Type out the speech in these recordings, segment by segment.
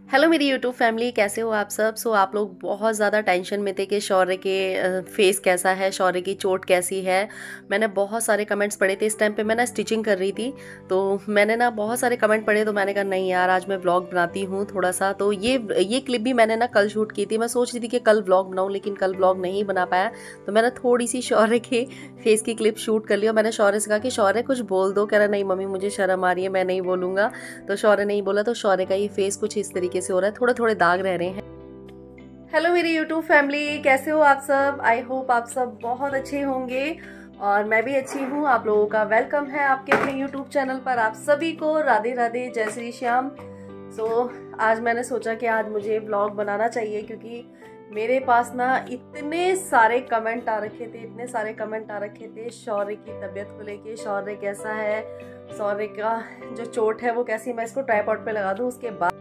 Hello मेरी YouTube family, कैसे हो आप सब। आप लोग बहुत ज़्यादा टेंशन में थे कि शौर्य के फेस कैसा है, शौर्य की चोट कैसी है। मैंने बहुत सारे कमेंट्स पढ़े थे। इस टाइम पे मैं ना स्टिचिंग कर रही थी, तो मैंने ना बहुत सारे कमेंट पढ़े, तो मैंने कहा नहीं यार, आज मैं व्लॉग बनाती हूँ थोड़ा सा। तो ये क्लिप भी मैंने ना कल शूट की थी। मैं सोच रही थी कि कल व्लॉग बनाऊँ, लेकिन कल व्लॉग नहीं बना पाया। तो मैंने थोड़ी सी शौर्य के फेस की क्लिप शूट कर ली और मैंने शौर्य से कहा कि शौर्य कुछ बोल दो। कह रहा नहीं मम्मी, मुझे शर्म आ रही है, मैं नहीं बोलूँगा। तो शौर्य नहीं बोला, तो शौर्य का ये फेस कुछ इस तरीके से हो रहा है, थोड़े थोड़े दाग रह रहे हैं। हेलो मेरी यूट्यूब फैमिली, कैसे हो आप सब। आई होप आप सब बहुत अच्छे होंगे और मैं भी अच्छी हूँ। आप लोगों का वेलकम है आपके अपने यूट्यूब चैनल पर। आप सभी को राधे राधे, जय श्री श्याम। आज मैंने सोचा कि आज मुझे व्लॉग बनाना चाहिए, क्योंकि मेरे पास ना इतने सारे कमेंट आ रखे थे, इतने सारे कमेंट आ रखे थे शौर्य की तबीयत को लेके। शौर्य कैसा है, शौर्य का जो चोट है वो कैसी। मैं इसको ट्राइपॉड पे लगा दूं उसके बाद।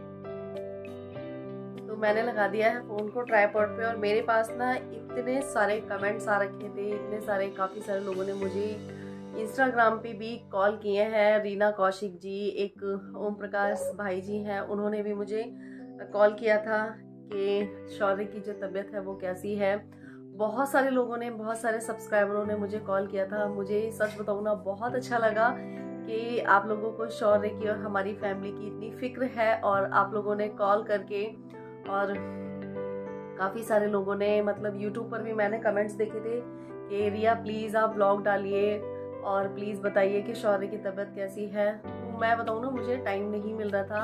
तो मैंने लगा दिया है फोन को ट्राइपॉड पे और मेरे पास ना इतने सारे कमेंट्स आ रखे थे, इतने सारे, काफी सारे लोगों ने मुझे इंस्टाग्राम पे भी कॉल किए हैं। रीना कौशिक जी, एक ओम प्रकाश भाई जी हैं, उन्होंने भी मुझे कॉल किया था कि शौर्य की जो तबीयत है वो कैसी है। बहुत सारे लोगों ने, बहुत सारे सब्सक्राइबरों ने मुझे कॉल किया था। मुझे सच बताऊं ना, बहुत अच्छा लगा कि आप लोगों को शौर्य की और हमारी फैमिली की इतनी फिक्र है। और आप लोगों ने कॉल करके, और काफ़ी सारे लोगों ने, मतलब यूट्यूब पर भी मैंने कमेंट्स देखे थे कि रिया प्लीज़ आप व्लॉग डालिए और प्लीज़ बताइए कि शौर्य की तबीयत कैसी है। तो मैं बताऊँ ना, मुझे टाइम नहीं मिल रहा था।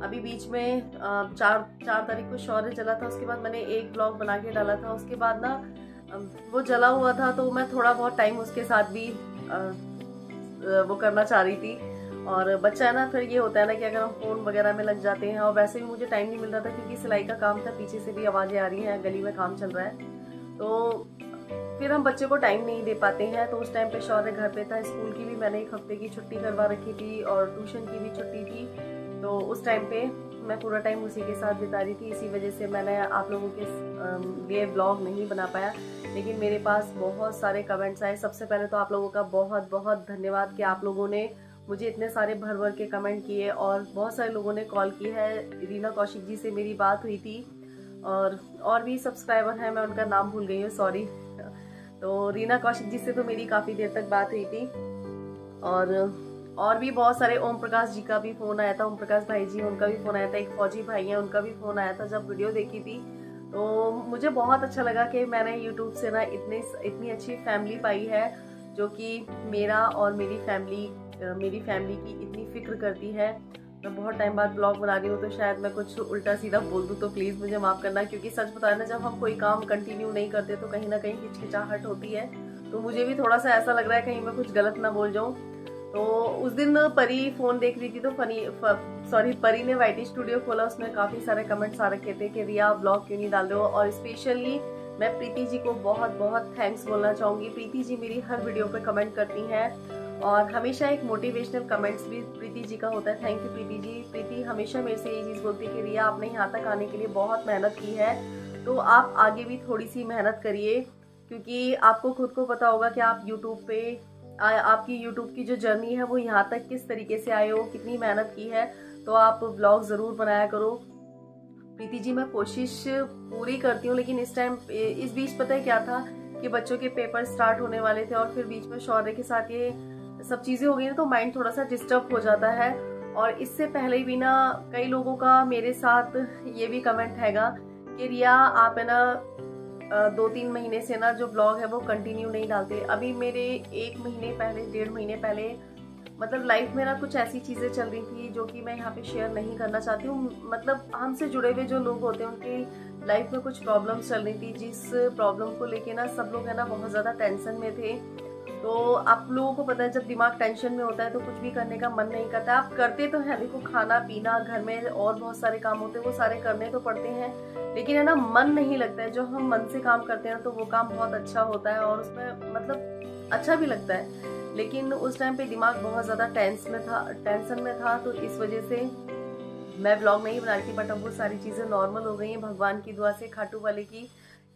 अभी बीच में 4 तारीख को शौर्य जला था, उसके बाद मैंने एक व्लॉग बना के डाला था। उसके बाद ना वो जला हुआ था, तो मैं थोड़ा बहुत टाइम उसके साथ भी वो करना चाह रही थी। और बच्चा है ना, फिर ये होता है ना कि अगर हम फोन वगैरह में लग जाते हैं, और वैसे भी मुझे टाइम नहीं मिल रहा था क्योंकि सिलाई का काम था, पीछे से भी आवाजें आ रही हैं, गली में काम चल रहा है, तो फिर हम बच्चे को टाइम नहीं दे पाते हैं। तो उस टाइम पे शौर्य घर पे था। स्कूल की भी मैंने 1 हफ्ते की छुट्टी करवा रखी थी और ट्यूशन की भी छुट्टी थी। तो उस टाइम पे मैं पूरा टाइम उसी के साथ बिता रही थी। इसी वजह से मैंने आप लोगों के लिए व्लॉग नहीं बना पाया। लेकिन मेरे पास बहुत सारे कमेंट्स आए। सबसे पहले तो आप लोगों का बहुत बहुत धन्यवाद कि आप लोगों ने मुझे इतने सारे भर भर के कमेंट किए, और बहुत सारे लोगों ने कॉल की है। रीना कौशिक जी से मेरी बात हुई थी, और भी सब्सक्राइबर हैं, मैं उनका नाम भूल गई हूँ, सॉरी। तो रीना कौशिक जी से तो मेरी काफ़ी देर तक बात हुई थी। और भी बहुत सारे, ओम प्रकाश जी का भी फ़ोन आया था, ओम प्रकाश भाई जी, उनका भी फ़ोन आया था। एक फौजी भाई हैं, उनका भी फ़ोन आया था जब वीडियो देखी थी। तो मुझे बहुत अच्छा लगा कि मैंने यूट्यूब से ना इतनी अच्छी फैमिली पाई है, जो कि मेरा और मेरी फैमिली की इतनी फिक्र करती है। मैं बहुत टाइम बाद ब्लॉग बना रही हूँ, तो शायद मैं कुछ उल्टा सीधा बोल दूँ, तो प्लीज़ मुझे माफ़ करना। क्योंकि सच बताया ना, जब हम कोई काम कंटिन्यू नहीं करते तो कहीं ना कहीं हिचकिचाहट होती है। तो मुझे भी थोड़ा सा ऐसा लग रहा है कहीं मैं कुछ गलत ना बोल जाऊँ। तो उस दिन परी फोन देख रही थी, तो परी ने वाईटी स्टूडियो खोला, उसमें काफी सारे कमेंट्स आ रखे थे कि रिया ब्लॉग क्यों नहीं डाल रहे हो। और स्पेशली मैं प्रीति जी को बहुत बहुत थैंक्स बोलना चाहूंगी। प्रीति जी मेरी हर वीडियो पे कमेंट करती हैं और हमेशा एक मोटिवेशनल कमेंट्स भी प्रीति जी का होता है। Thank you Preeti ji. प्रीति हमेशा मेरे से ये चीज बोलती है कि रिया, आपने यहाँ तक आने के लिए बहुत मेहनत की है, तो आप आगे भी थोड़ी सी मेहनत करिए। क्योंकि आपको खुद को पता होगा कि आप यूट्यूब पे, आपकी यूट्यूब की जो जर्नी है वो यहाँ तक किस तरीके से आए हो, कितनी मेहनत की है। तो आप व्लॉग ज़रूर बनाया करो। प्रीति जी, मैं कोशिश पूरी करती हूँ, लेकिन इस बीच पता है क्या था कि बच्चों के पेपर स्टार्ट होने वाले थे, और फिर बीच में शौर्य के साथ ये सब चीज़ें हो गई ना, तो माइंड थोड़ा सा डिस्टर्ब हो जाता है। और इससे पहले भी ना कई लोगों का मेरे साथ ये भी कमेंट हैगा कि रिया, आप है ना 2-3 महीने से ना जो ब्लॉग है वो कंटिन्यू नहीं डालते। अभी मेरे 1 महीने पहले, 1.5 महीने पहले, मतलब लाइफ में ना कुछ ऐसी चीज़ें चल रही थी जो कि मैं यहाँ पे शेयर नहीं करना चाहती हूँ। मतलब हमसे जुड़े हुए जो लोग होते हैं उनकी लाइफ में कुछ प्रॉब्लम्स चल रही थी, जिस प्रॉब्लम को लेके ना सब लोग है ना बहुत ज़्यादा टेंशन में थे। तो आप लोगों को पता है, जब दिमाग टेंशन में होता है तो कुछ भी करने का मन नहीं करता। आप करते तो हैं, देखो खाना पीना, घर में और बहुत सारे काम होते हैं, वो सारे करने तो पड़ते हैं, लेकिन है ना मन नहीं लगता है। जो हम मन से काम करते हैं तो वो काम बहुत अच्छा होता है और उसमें मतलब अच्छा भी लगता है। लेकिन उस टाइम पे दिमाग बहुत ज़्यादा टेंशन में था, तो इस वजह से मैं व्लॉग नहीं बना रही थी। बट अब वो सारी चीज़ें नॉर्मल हो गई हैं, भगवान की दुआ से, खाटू वाले की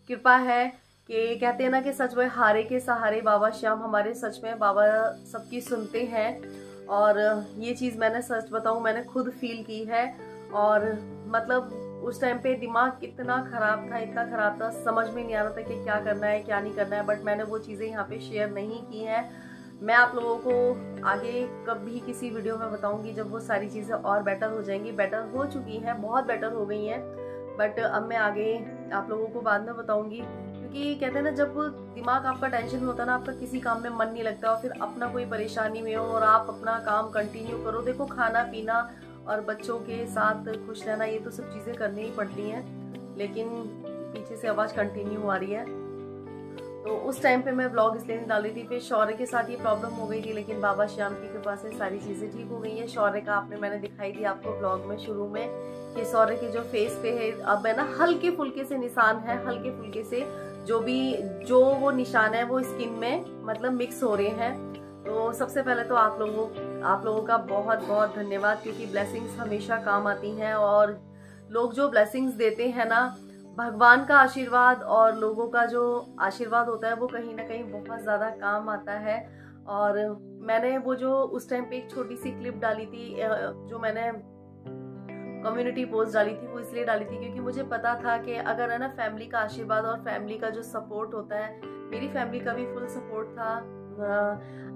कृपा है। कि कहते हैं ना कि सच में हारे के सहारे बाबा श्याम हमारे, सच में बाबा सबकी सुनते हैं। और ये चीज़ मैंने, सच बताऊं, मैंने खुद फील की है। और मतलब उस टाइम पे दिमाग इतना ख़राब था, इतना ख़राब था, समझ में नहीं आ रहा था कि क्या करना है क्या नहीं करना है। बट मैंने वो चीज़ें यहाँ पे शेयर नहीं की हैं। मैं आप लोगों को आगे कभी किसी वीडियो में बताऊंगी जब वो सारी चीज़ें और बेटर हो जाएंगी। बेटर हो चुकी हैं, बहुत बेटर हो गई हैं, बट अब मैं आगे आप लोगों को बाद में बताऊंगी। क्योंकि कहते हैं ना, जब दिमाग आपका टेंशन में होता है ना, आपका किसी काम में मन नहीं लगता और फिर अपना कोई परेशानी में हो और आप अपना काम कंटिन्यू करो। देखो, खाना पीना और बच्चों के साथ खुश रहना, ये तो सब चीज़ें करनी ही पड़ती हैं। लेकिन पीछे से आवाज़ कंटिन्यू आ रही है, तो उस टाइम पे मैं व्लॉग इसलिए नहीं डाल रही थी। फिर शौर्य के साथ ये प्रॉब्लम हो गई थी, लेकिन बाबा श्याम की कृपा से सारी चीज़ें ठीक हो गई हैं। शौर्य का मैंने दिखाई दी आपको व्लॉग में शुरू में कि शौर्य के जो फेस पे है अब है ना, हल्के फुल्के से निशान है, हल्के फुल्के से जो वो निशान है वो स्किन में मतलब मिक्स हो रहे हैं। तो सबसे पहले तो आप लोगों का बहुत बहुत धन्यवाद, क्योंकि ब्लेसिंग्स हमेशा काम आती हैं। और लोग जो ब्लेसिंग्स देते हैं ना, भगवान का आशीर्वाद और लोगों का जो आशीर्वाद होता है वो कहीं ना कहीं बहुत ज़्यादा काम आता है। और मैंने वो जो उस टाइम पे एक छोटी सी क्लिप डाली थी, जो मैंने कम्युनिटी पोस्ट डाली थी, वो इसलिए डाली थी क्योंकि मुझे पता था कि अगर है ना फैमिली का आशीर्वाद और फैमिली का जो सपोर्ट होता है, मेरी फैमिली का भी फुल सपोर्ट था।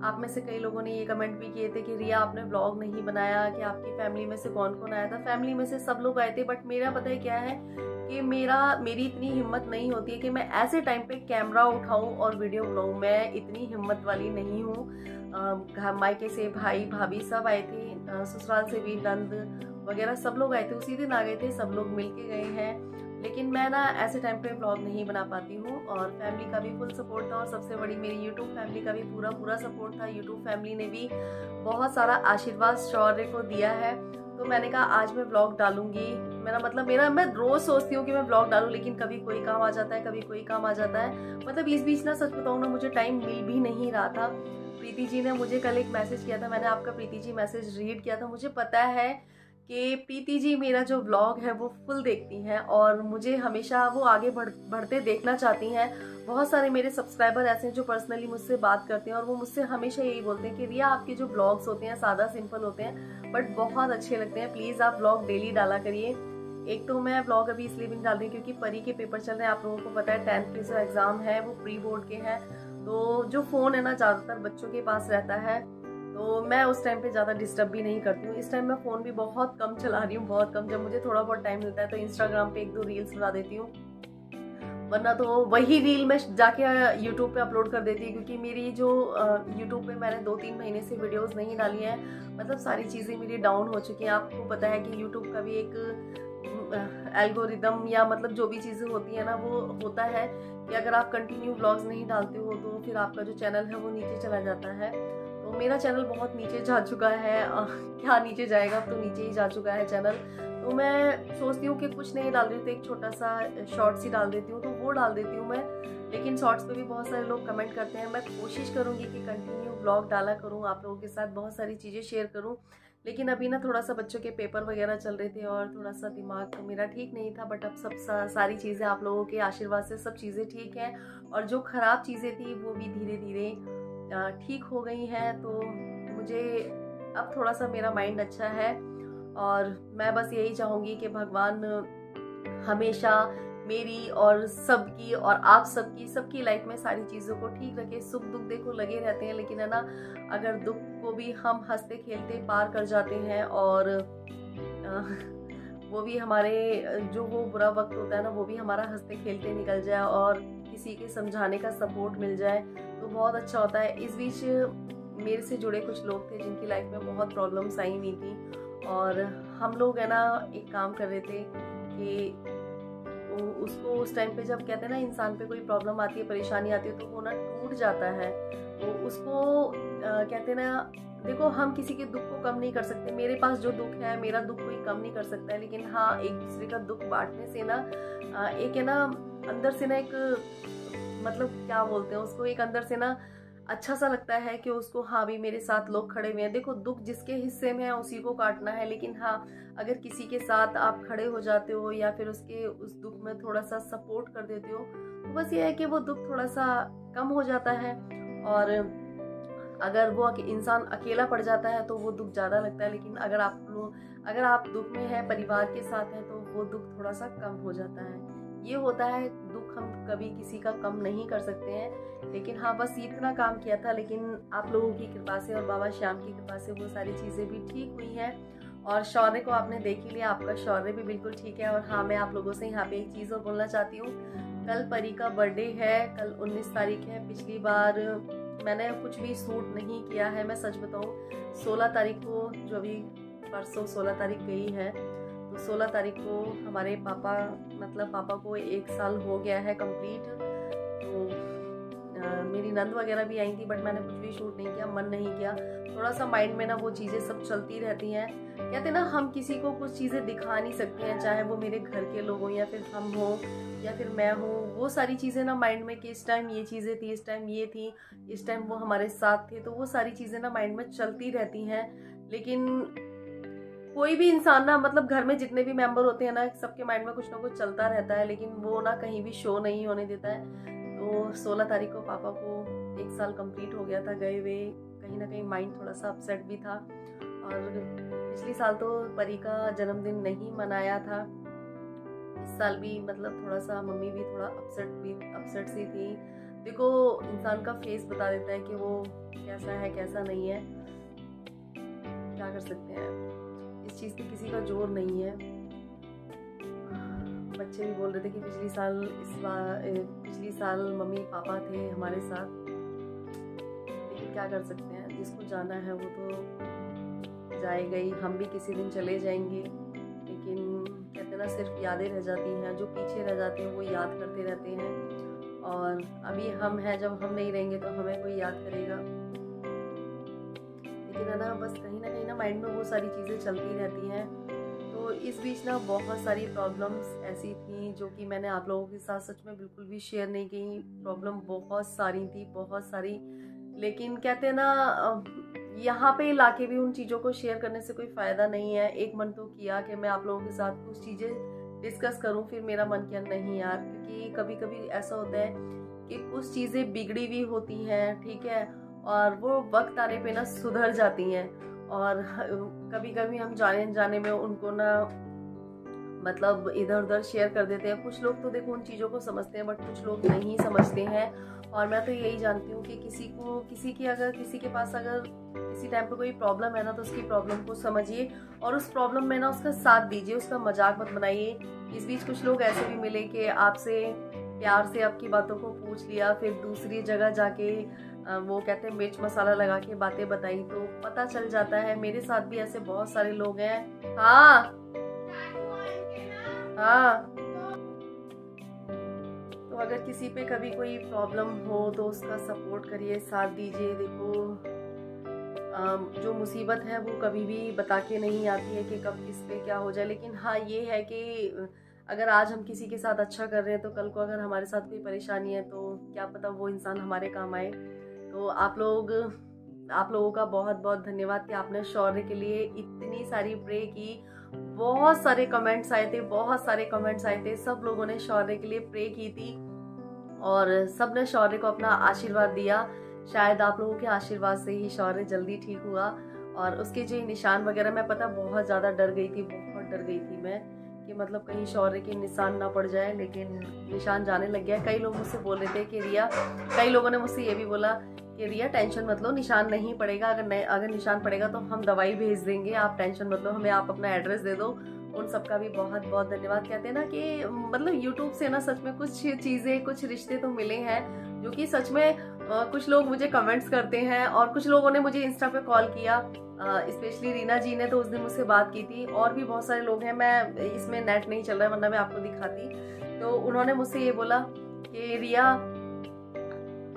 आप में से कई लोगों ने ये कमेंट भी किए थे कि रिया आपने व्लॉग नहीं बनाया, कि आपकी फैमिली में से कौन कौन आया था। फैमिली में से सब लोग आए थे, बट मेरा पता है क्या है कि मेरी इतनी हिम्मत नहीं होती है कि मैं ऐसे टाइम पे कैमरा उठाऊं और वीडियो बनाऊं। मैं इतनी हिम्मत वाली नहीं हूँ। मायके से भाई भाभी सब आए थे, ससुराल से भी नंद वगैरह सब लोग आए थे, उसी दिन आ गए थे, सब लोग मिल के गए हैं। लेकिन मैं ना ऐसे टाइम पे व्लॉग नहीं बना पाती हूँ। और फैमिली का भी फुल सपोर्ट था, और सबसे बड़ी मेरी यूट्यूब फैमिली का भी पूरा सपोर्ट था। यूट्यूब फैमिली ने भी बहुत सारा आशीर्वाद शौर्य को दिया है। तो मैंने कहा आज मैं व्लॉग डालूंगी। मैं रोज सोचती हूँ कि मैं व्लॉग डालूं, लेकिन कभी कोई काम आ जाता है, कभी कोई काम आ जाता है। मतलब इस बीच ना, सच बताऊँ ना, मुझे टाइम मिल भी नहीं रहा था। प्रीति जी ने मुझे कल एक मैसेज किया था, मैंने आपका प्रीति जी मैसेज रीड किया था। मुझे पता है कि प्रीति जी मेरा जो व्लॉग है वो फुल देखती हैं और मुझे हमेशा वो आगे बढ़ते देखना चाहती हैं। बहुत सारे मेरे सब्सक्राइबर ऐसे हैं जो पर्सनली मुझसे बात करते हैं और वो मुझसे हमेशा यही बोलते हैं कि रिया आपके जो व्लॉग्स होते हैं सादा सिंपल होते हैं, बट बहुत अच्छे लगते हैं, प्लीज़ आप व्लॉग डेली डाला करिए। एक तो मैं व्लॉग अभी इसलिए भी नहीं डाल रही क्योंकि परी के पेपर चल रहे हैं, आप लोगों को पता है 10th के जो एग्ज़ाम है वो प्री बोर्ड के हैं। तो जो फ़ोन है ना ज़्यादातर बच्चों के पास रहता है, तो मैं उस टाइम पे ज़्यादा डिस्टर्ब भी नहीं करती हूँ। इस टाइम मैं फ़ोन भी बहुत कम चला रही हूँ, बहुत कम। जब मुझे थोड़ा बहुत टाइम मिलता है तो इंस्टाग्राम पे 1-2 रील्स बना देती हूँ, वरना तो वही रील मैं जाके यूट्यूब पे अपलोड कर देती हूँ। क्योंकि मेरी जो यूट्यूब पे मैंने 2-3 महीने से वीडियोस नहीं डाली हैं, मतलब सारी चीज़ें मेरी डाउन हो चुकी हैं। आपको पता है कि यूट्यूब का भी एक एल्गोरिदम या मतलब जो भी चीज़ें होती हैं ना, वो होता है कि अगर आप कंटिन्यू व्लॉग्स नहीं डालते हो तो फिर आपका जो चैनल है वो नीचे चला जाता है। तो मेरा चैनल बहुत नीचे जा चुका है, क्या नीचे जाएगा, अब तो नीचे ही जा चुका है चैनल। तो मैं सोचती हूँ कि कुछ नहीं डाल रही तो एक छोटा सा शॉर्ट्स ही डाल देती हूँ, तो वो डाल देती हूँ मैं। लेकिन शॉर्ट्स पे भी बहुत सारे लोग कमेंट करते हैं। मैं कोशिश करूँगी कि कंटिन्यू व्लॉग डाला करूँ, आप लोगों के साथ बहुत सारी चीज़ें शेयर करूँ। लेकिन अभी ना थोड़ा सा बच्चों के पेपर वगैरह चल रहे थे और थोड़ा सा दिमाग तो मेरा ठीक नहीं था। बट अब सारी चीज़ें आप लोगों के आशीर्वाद से सब चीज़ें ठीक हैं, और जो ख़राब चीज़ें थी वो भी धीरे धीरे ठीक हो गई हैं। तो मुझे अब थोड़ा सा मेरा माइंड अच्छा है, और मैं बस यही चाहूँगी कि भगवान हमेशा मेरी और सबकी और आप सबकी लाइफ में सारी चीज़ों को ठीक रखे। सुख दुख देखो लगे रहते हैं, लेकिन है ना, अगर दुख को भी हम हंसते खेलते पार कर जाते हैं, और वो भी हमारे जो वो बुरा वक्त होता है ना, वो भी हमारा हंसते खेलते निकल जाए और किसी के समझाने का सपोर्ट मिल जाए तो बहुत अच्छा होता है। इस बीच मेरे से जुड़े कुछ लोग थे जिनकी लाइफ में बहुत प्रॉब्लम्स आई हुई थी, और हम लोग है ना एक काम कर रहे थे कि उसको उस टाइम पे जब कहते हैं ना इंसान पे कोई प्रॉब्लम आती है, परेशानी आती है, तो वो ना टूट जाता है। तो उसको कहते हैं ना, देखो हम किसी के दुख को कम नहीं कर सकते। मेरे पास जो दुख है, मेरा दुख कोई कम नहीं कर सकता है, लेकिन हाँ, एक दूसरे का दुख बांटने से ना एक है ना अंदर से ना एक मतलब क्या बोलते हैं उसको, एक अंदर से ना अच्छा सा लगता है कि उसको हाँ भी मेरे साथ लोग खड़े हुए हैं। देखो, दुख जिसके हिस्से में है उसी को काटना है, लेकिन हाँ अगर किसी के साथ आप खड़े हो जाते हो या फिर उसके उस दुख में थोड़ा सा सपोर्ट कर देते हो, तो बस ये है कि वो दुख थोड़ा सा कम हो जाता है। और अगर वो इंसान अकेला पड़ जाता है तो वो दुख ज़्यादा लगता है। लेकिन अगर आप दुख में हैं, परिवार के साथ हैं, तो वो दुख थोड़ा सा कम हो जाता है। ये होता है, दुख हम कभी किसी का कम नहीं कर सकते हैं, लेकिन हाँ बस इतना काम किया था। लेकिन आप लोगों की कृपा से और बाबा श्याम की कृपा से वो सारी चीज़ें भी ठीक हुई हैं। और शौर्य को आपने देख ही लिया, आपका शौर्य भी बिल्कुल ठीक है। और हाँ, मैं आप लोगों से यहाँ पे एक चीज़ और बोलना चाहती हूँ, कल परी का बर्थडे है, कल 19 तारीख है। पिछली बार मैंने कुछ भी शूट नहीं किया है, मैं सच बताऊँ। 16 तारीख को, जो अभी परसों 16 तारीख गई है, तो 16 तारीख को हमारे पापा को 1 साल हो गया है कंप्लीट। तो मेरी नंद वगैरह भी आई थी, बट मैंने कुछ भी शूट नहीं किया, मन नहीं किया। थोड़ा सा माइंड में ना वो चीज़ें सब चलती रहती हैं। कहते ना, हम किसी को कुछ चीज़ें दिखा नहीं सकते हैं, चाहे वो मेरे घर के लोग हों या फिर हम हो या फिर मैं हूँ। वो सारी चीज़ें ना माइंड में, कि इस टाइम ये चीज़ें थी, इस टाइम ये थी, इस टाइम वो हमारे साथ थे, तो वो सारी चीज़ें ना माइंड में चलती रहती हैं। लेकिन कोई भी इंसान ना, मतलब घर में जितने भी मेंबर होते हैं ना, सबके माइंड में कुछ ना कुछ चलता रहता है, लेकिन वो ना कहीं भी शो नहीं होने देता है। तो 16 तारीख को पापा को 1 साल कंप्लीट हो गया था गए हुए। कहीं ना कहीं माइंड थोड़ा सा अपसेट भी था। और पिछले साल तो परी का जन्मदिन नहीं मनाया था, इस साल भी मतलब थोड़ा सा मम्मी भी थोड़ा अपसेट सी थी। देखो, इंसान का फेस बता देता है कि वो कैसा है कैसा नहीं है, क्या कर सकते हैं। इस चीज़ पे किसी का जोर नहीं है। बच्चे भी बोल रहे थे कि पिछली साल मम्मी पापा थे हमारे साथ, लेकिन क्या कर सकते हैं, जिसको जाना है वो तो जाएगा ही। हम भी किसी दिन चले जाएंगे, लेकिन कहते ना, सिर्फ यादें रह जाती हैं। जो पीछे रह जाते हैं वो याद करते रहते हैं। और अभी हम हैं, जब हम नहीं रहेंगे तो हमें कोई याद करेगा। लेकिन है ना, बस कहीं ना माइंड में वो सारी चीज़ें चलती रहती हैं। तो इस बीच ना बहुत सारी प्रॉब्लम्स ऐसी थी जो कि मैंने आप लोगों के साथ सच में बिल्कुल भी शेयर नहीं की। प्रॉब्लम बहुत सारी थी, बहुत सारी। लेकिन कहते हैं ना, यहाँ पे लाके भी उन चीज़ों को शेयर करने से कोई फ़ायदा नहीं है। एक मन तो किया कि मैं आप लोगों के साथ कुछ चीज़ें डिस्कस करूँ, फिर मेरा मन किया नहीं यार, क्योंकि कभी कभी ऐसा होता है कि कुछ चीज़ें बिगड़ी हुई होती हैं, ठीक है, और वो वक्त आने पे ना सुधर जाती हैं। और कभी कभी हम जाने अनजाने में उनको ना, मतलब इधर उधर शेयर कर देते हैं। कुछ लोग तो देखो उन चीज़ों को समझते हैं, बट कुछ लोग नहीं समझते हैं। और मैं तो यही जानती हूँ कि किसी के पास अगर किसी टाइम पे कोई प्रॉब्लम है ना, तो उसकी प्रॉब्लम को समझिए और उस प्रॉब्लम में ना उसका साथ दीजिए, उसका मजाक मत बनाइए। इस बीच कुछ लोग ऐसे भी मिले कि आपसे प्यार से आपकी बातों को पूछ लिया, फिर दूसरी जगह जाके वो कहते हैं मिर्च मसाला लगा के बातें बताई, तो पता चल जाता है। मेरे साथ भी ऐसे बहुत सारे लोग हैं। हाँ हाँ, तो अगर किसी पे कभी कोई प्रॉब्लम हो तो उसका सपोर्ट करिए, साथ दीजिए। देखो, जो मुसीबत है वो कभी भी बता के नहीं आती है कि कब किस पे क्या हो जाए। लेकिन हाँ, ये है कि अगर आज हम किसी के साथ अच्छा कर रहे हैं, तो कल को अगर हमारे साथ कोई परेशानी है, तो क्या पता वो इंसान हमारे काम आए। तो आप लोगों का बहुत बहुत धन्यवाद कि आपने शौर्य के लिए इतनी सारी प्रे की। बहुत सारे कमेंट्स आए थे, सब लोगों ने शौर्य के लिए प्रे की थी और सब ने शौर्य को अपना आशीर्वाद दिया। शायद आप लोगों के आशीर्वाद से ही शौर्य जल्दी ठीक हुआ। और उसके जो निशान वगैरह, मैं पता बहुत ज़्यादा डर गई थी मैं, कि मतलब कहीं शौर्य के निशान ना पड़ जाए, लेकिन निशान जाने लग गया। कई लोग मुझसे बोल रहे थे कि रिया, कई लोगों ने मुझसे ये भी बोला कि रिया टेंशन मत लो, निशान नहीं पड़ेगा, अगर निशान पड़ेगा तो हम दवाई भेज देंगे, आप टेंशन मत लो, हमें आप अपना एड्रेस दे दो। उन सबका भी बहुत बहुत धन्यवाद। कहते हैं ना कि मतलब यूट्यूब से ना सच में कुछ चीज़ें, कुछ रिश्ते तो मिले हैं, जो कि सच में कुछ लोग मुझे कमेंट्स करते हैं। और कुछ लोगों ने मुझे इंस्टा पे कॉल किया, स्पेशली रीना जी ने तो उस दिन मुझसे बात की थी। और भी बहुत सारे लोग हैं, मैं इसमें नेट नहीं चल रहा है वरना मैं आपको दिखाती। तो उन्होंने मुझसे ये बोला कि रिया,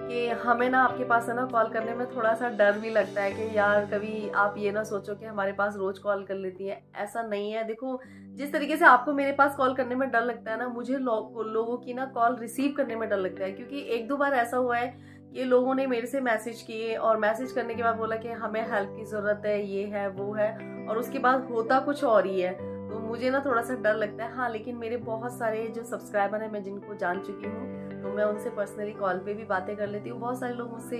कि हमें ना आपके पास है ना कॉल करने में थोड़ा सा डर भी लगता है, कि यार कभी आप ये ना सोचो कि हमारे पास रोज कॉल कर लेती हैं, ऐसा नहीं है। देखो, जिस तरीके से आपको मेरे पास कॉल करने में डर लगता है ना, मुझे लोगों की ना कॉल रिसीव करने में डर लगता है। क्योंकि 1-2 बार ऐसा हुआ है कि लोगों ने मेरे से मैसेज किए और मैसेज करने के बाद बोला कि हमें हेल्प की जरूरत है, ये है वो है, और उसके बाद होता कुछ और ही है। तो मुझे ना थोड़ा सा डर लगता है। हाँ, लेकिन मेरे बहुत सारे जो सब्सक्राइबर हैं, मैं जिनको जान चुकी हूँ, तो मैं उनसे पर्सनली कॉल पे भी बातें कर लेती हूँ। बहुत सारे लोग मुझसे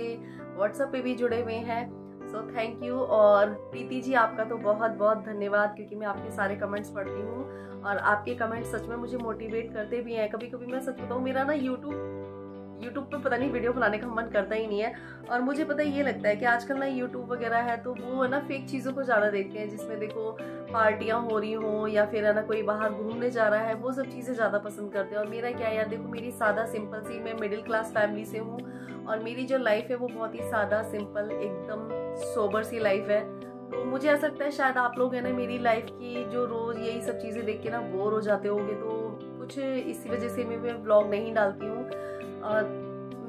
व्हाट्सएप पे भी जुड़े हुए हैं। So thank you. और प्रीति जी आपका तो बहुत बहुत धन्यवाद, क्योंकि मैं आपके सारे कमेंट्स पढ़ती हूँ और आपके कमेंट्स सच में मुझे मोटिवेट करते भी हैं। कभी कभी मैं सच बताऊँ, मेरा ना यूट्यूब पे पता नहीं वीडियो बनाने का मन करता ही नहीं है। और मुझे पता ये लगता है कि आजकल ना यूट्यूब वगैरह है तो वो है ना फेक चीज़ों को ज़्यादा देखते हैं, जिसमें देखो पार्टियां हो रही हों या फिर है ना कोई बाहर घूमने जा रहा है, वो सब चीज़ें ज़्यादा पसंद करते हैं। और मेरा क्या है यार, देखो मेरी सादा सिंपल सी, मैं मिडिल क्लास फैमिली से हूँ और मेरी जो लाइफ है वो बहुत ही सादा सिंपल एकदम सोबर सी लाइफ है। तो मुझे ऐसा लगता है शायद आप लोग है ना मेरी लाइफ की जो रोज़ यही सब चीज़ें देख के ना बोर हो जाते होंगे, तो कुछ इसी वजह से मैं व्लॉग नहीं डालती हूँ।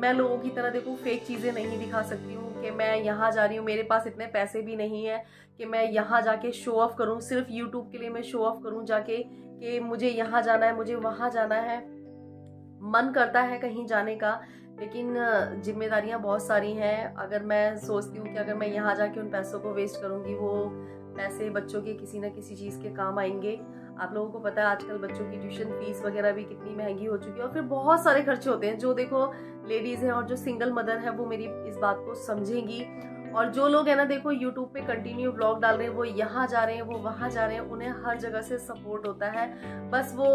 मैं लोगों की तरह देखो फेक चीज़ें नहीं दिखा सकती हूँ कि मैं यहाँ जा रही हूँ, मेरे पास इतने पैसे भी नहीं है कि मैं यहाँ जाके शो ऑफ करूँ, सिर्फ यूट्यूब के लिए मैं शो ऑफ करूँ जाके कि मुझे यहाँ जाना है, मुझे वहाँ जाना है। मन करता है कहीं जाने का, लेकिन जिम्मेदारियां बहुत सारी हैं। अगर मैं सोचती हूँ कि अगर मैं यहाँ जाके उन पैसों को वेस्ट करूँगी, वो पैसे बच्चों के किसी न किसी चीज़ के काम आएंगे। आप लोगों को पता है आजकल बच्चों की ट्यूशन फीस वगैरह भी कितनी महंगी हो चुकी है, और फिर बहुत सारे खर्चे होते हैं। जो देखो लेडीज़ हैं और जो सिंगल मदर है वो मेरी इस बात को समझेंगी। और जो लोग है ना देखो यूट्यूब पे कंटिन्यू ब्लॉग डाल रहे हैं, वो यहाँ जा रहे हैं, वो वहाँ जा रहे हैं, उन्हें हर जगह से सपोर्ट होता है। बस वो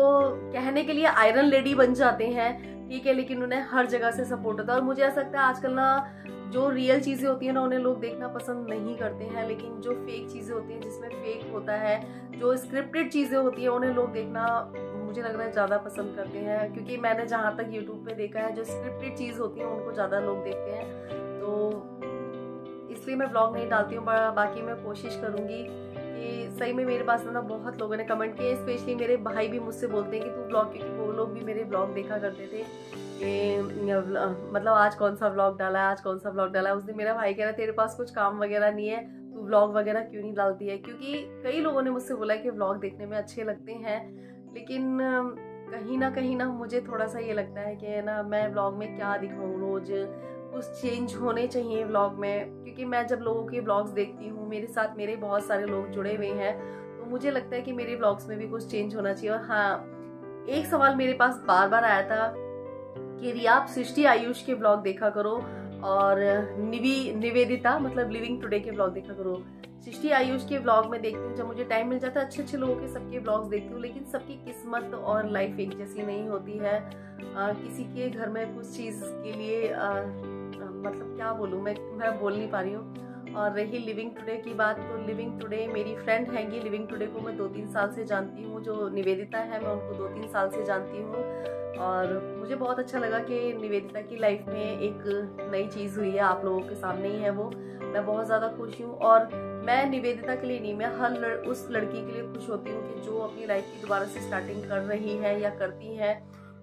कहने के लिए आयरन लेडी बन जाते हैं, ठीक है, लेकिन उन्हें हर जगह से सपोर्ट होता है। और मुझे ऐसा लगता है आजकल ना जो रियल चीज़ें होती हैं ना उन्हें लोग देखना पसंद नहीं करते हैं, लेकिन जो फेक चीज़ें होती हैं जिसमें फेक होता है, जो स्क्रिप्टेड चीज़ें होती हैं उन्हें लोग देखना मुझे लग रहा है ज़्यादा पसंद करते हैं। क्योंकि मैंने जहाँ तक यूट्यूब पे देखा है जो स्क्रिप्टेड चीज़ होती है उनको ज़्यादा लोग देखते हैं, तो इसलिए मैं ब्लॉग नहीं डालती हूँ। बाकी मैं कोशिश करूँगी कि सही में मेरे पास ना बहुत लोगों ने कमेंट किए, स्पेशली मेरे भाई भी मुझसे बोलते हैं कि तू ब्लॉग, क्योंकि वो लोग भी मेरे ब्लॉग देखा करते थे कि मतलब आज कौन सा ब्लॉग डाला है, आज कौन सा ब्लॉग डाला है। उस दिन मेरा भाई कह रहा तेरे पास कुछ काम वगैरह नहीं है, तू ब्लॉग वगैरह क्यों नहीं डालती है। क्योंकि कई लोगों ने मुझसे बोला कि ब्लॉग देखने में अच्छे लगते हैं, लेकिन कहीं ना मुझे थोड़ा सा ये लगता है कि ना मैं ब्लॉग में क्या दिखाऊँ, रोज़ कुछ चेंज होने चाहिए व्लॉग में। क्योंकि मैं जब लोगों के व्लॉग्स देखती हूँ, मेरे साथ मेरे बहुत सारे लोग जुड़े हुए हैं, तो मुझे लगता है कि मेरे व्लॉग्स में भी कुछ चेंज होना चाहिए। और हाँ, एक सवाल मेरे पास बार बार आया था कि रिया आप सृष्टि आयुष के व्लॉग देखा करो और निवेदिता मतलब लिविंग टुडे के व्लॉग देखा करो। सृष्टि आयुष के व्लॉग में देखती हूँ, जब मुझे टाइम मिल जाता है अच्छे लोगों के सबके व्लॉग्स देखती हूँ, लेकिन सबकी किस्मत और लाइफ एक जैसी नहीं होती है। किसी के घर में कुछ चीज़ के लिए मतलब क्या बोलूँ, मैं बोल नहीं पा रही हूँ। और रही लिविंग टुडे की बात, तो लिविंग टुडे मेरी फ्रेंड हैंगी। लिविंग टुडे को मैं 2-3 साल से जानती हूँ। जो निवेदिता है मैं उनको 2-3 साल से जानती हूँ, और मुझे बहुत अच्छा लगा कि निवेदिता की लाइफ में एक नई चीज़ हुई है, आप लोगों के सामने ही है वो। मैं बहुत ज़्यादा खुश हूँ, और मैं निवेदिता के लिए नहीं, मैं हर उस लड़की के लिए खुश होती हूँ कि जो अपनी लाइफ की दोबारा से स्टार्टिंग कर रही है या करती है।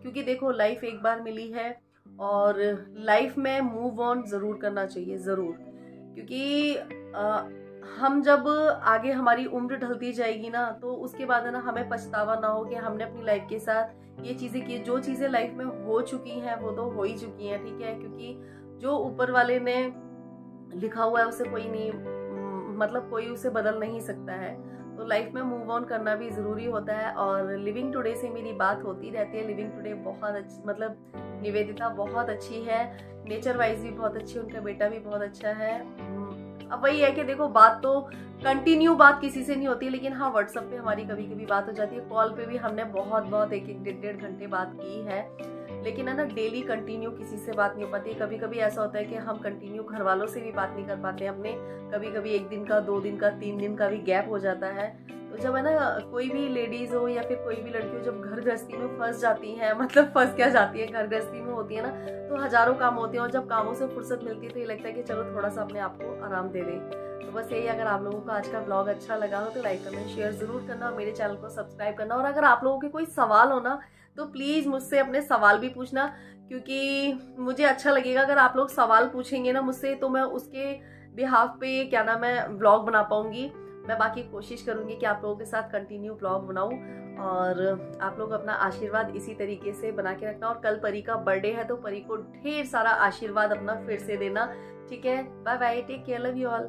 क्योंकि देखो लाइफ एक बार मिली है और लाइफ में मूव ऑन ज़रूर करना चाहिए, ज़रूर। क्योंकि हम जब आगे हमारी उम्र ढलती जाएगी ना, तो उसके बाद है ना हमें पछतावा ना हो कि हमने अपनी लाइफ के साथ ये चीज़ें की। जो चीज़ें लाइफ में हो चुकी हैं वो तो हो ही चुकी हैं, ठीक है। क्योंकि जो ऊपर वाले ने लिखा हुआ है उसे कोई नहीं, मतलब कोई उसे बदल नहीं सकता है। तो लाइफ में मूव ऑन करना भी ज़रूरी होता है। और लिविंग टुडे से मेरी बात होती रहती है। लिविंग टुडे बहुत अच्छी, मतलब निवेदिता बहुत अच्छी है, नेचर वाइज भी बहुत अच्छी, उनका बेटा भी बहुत अच्छा है। अब वही है कि देखो बात तो कंटिन्यू बात किसी से नहीं होती, लेकिन हाँ व्हाट्सएप पे हमारी कभी कभी बात हो जाती है। कॉल पे भी हमने बहुत 1-1 घंटे बात की है, लेकिन है ना डेली कंटिन्यू किसी से बात नहीं हो पाती। कभी कभी ऐसा होता है कि हम कंटिन्यू घर वालों से भी बात नहीं कर पाते अपने, कभी कभी 1 दिन का, 2 दिन का, 3 दिन का भी गैप हो जाता है। तो जब है ना कोई भी लेडीज हो या फिर कोई भी लड़की हो, जब घर गृहस्थी में फंस जाती है, मतलब फंस क्या जाती है, घर गृहस्थी में होती है ना, तो हजारों काम होते हैं, और जब कामों से फुर्सत मिलती है तो ये लगता है कि चलो थोड़ा सा अपने आप को आराम दे दें। तो बस यही, अगर आप लोगों को आज का ब्लॉग अच्छा लगा हो तो लाइक कमेंट शेयर जरूर करना, और मेरे चैनल को सब्सक्राइब करना। और अगर आप लोगों के कोई सवाल हो ना तो प्लीज़ मुझसे अपने सवाल भी पूछना, क्योंकि मुझे अच्छा लगेगा अगर आप लोग सवाल पूछेंगे ना मुझसे, तो मैं उसके बिहाफ पे क्या नाम है व्लॉग बना पाऊंगी। मैं बाकी कोशिश करूंगी कि आप लोगों के साथ कंटिन्यू व्लॉग बनाऊं, और आप लोग अपना आशीर्वाद इसी तरीके से बना के रखना। और कल परी का बर्थडे है, तो परी को ढेर सारा आशीर्वाद अपना फिर से देना, ठीक है। Bye bye, take care, love you all.